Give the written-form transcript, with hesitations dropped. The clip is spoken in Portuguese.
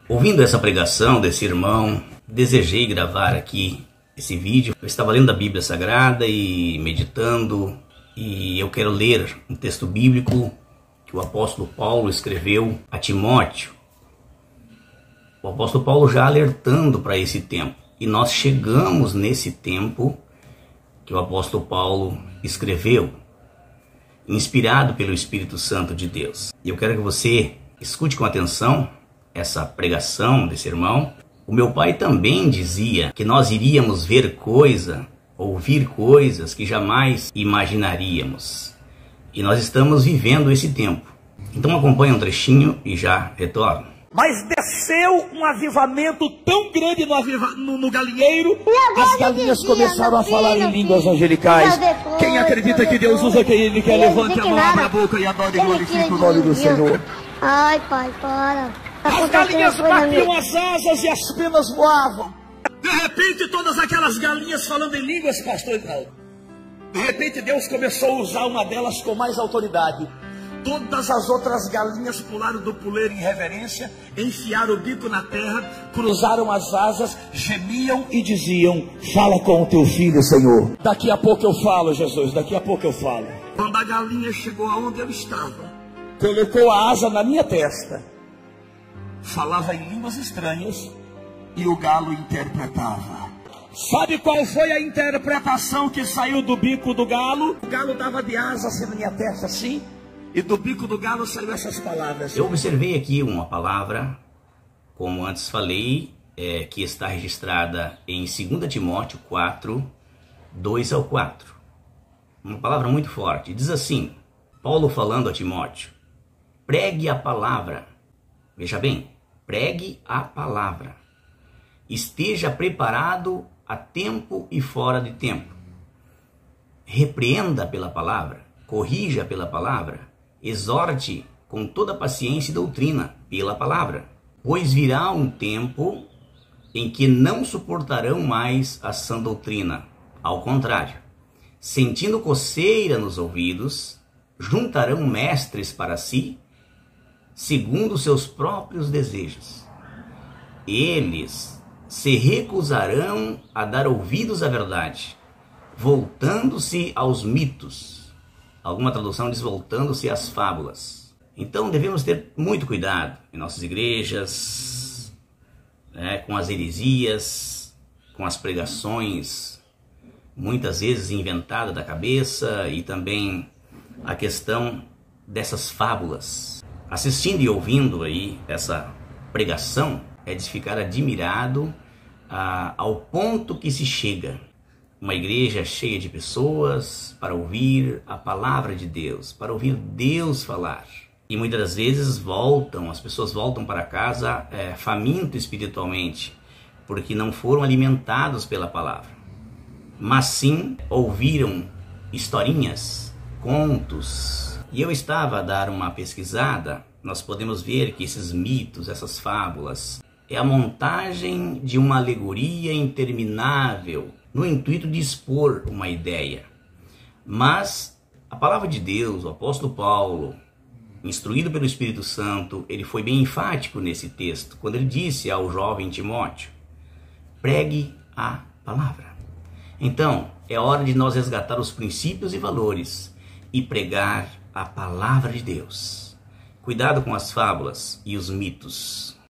Ouvindo essa pregação desse irmão, desejei gravar aqui esse vídeo. Eu estava lendo a Bíblia Sagrada e meditando, e eu quero ler um texto bíblico que o apóstolo Paulo escreveu a Timóteo. O apóstolo Paulo já alertando para esse tempo. E nós chegamos nesse tempo que o apóstolo Paulo escreveu, inspirado pelo Espírito Santo de Deus. E eu quero que você escute com atenção essa pregação desse irmão. O meu pai também dizia que nós iríamos ver ouvir coisas que jamais imaginaríamos. E nós estamos vivendo esse tempo. Então acompanhe um trechinho e já retorno. Mas desceu um avivamento tão grande no galinheiro, as galinhas começaram a falar em línguas angelicais. Quem acredita que Deus usa quem Ele quer, levante a mão, abra a boca e adore e glorifique o nome do Senhor. Ai, pai, para. As galinhas batiam as asas e as penas voavam. De repente, todas aquelas galinhas falando em línguas, pastor Ivaldo. De repente, Deus começou a usar uma delas com mais autoridade. Todas as outras galinhas pularam do puleiro em reverência, enfiaram o bico na terra, cruzaram as asas, gemiam e diziam: fala com o teu filho, Senhor. Daqui a pouco eu falo, Jesus, daqui a pouco eu falo. Quando a galinha chegou aonde eu estava, colocou a asa na minha testa, falava em línguas estranhas e o galo interpretava. Sabe qual foi a interpretação que saiu do bico do galo? O galo dava de asa assim na minha testa assim, e do bico do galo saiu essas palavras. Eu observei aqui uma palavra, como antes falei, que está registrada em 2 Timóteo 4, 2 ao 4. Uma palavra muito forte. Diz assim, Paulo falando a Timóteo: pregue a palavra. Veja bem, pregue a palavra. Esteja preparado a tempo e fora de tempo. Repreenda pela palavra, corrija pela palavra, exorte com toda paciência e doutrina pela palavra. Pois virá um tempo em que não suportarão mais a sã doutrina. Ao contrário, sentindo coceira nos ouvidos, juntarão mestres para si, segundo seus próprios desejos. Eles se recusarão a dar ouvidos à verdade, voltando-se aos mitos. Alguma tradução diz voltando-se às fábulas. Então devemos ter muito cuidado em nossas igrejas, com as heresias, com as pregações, muitas vezes inventadas da cabeça, e também a questão dessas fábulas. Assistindo e ouvindo aí essa pregação, é de ficar admirado ao ponto que se chega. Uma igreja cheia de pessoas para ouvir a palavra de Deus, para ouvir Deus falar. E muitas das vezes as pessoas voltam para casa famintas espiritualmente, porque não foram alimentados pela palavra, mas sim ouviram historinhas, contos. E eu estava a dar uma pesquisada, nós podemos ver que esses mitos, essas fábulas, é a montagem de uma alegoria interminável, no intuito de expor uma ideia. Mas a palavra de Deus, o apóstolo Paulo, instruído pelo Espírito Santo, ele foi bem enfático nesse texto, quando ele disse ao jovem Timóteo: pregue a palavra. Então, é hora de nós resgatar os princípios e valores e pregar a palavra de Deus. Cuidado com as fábulas e os mitos.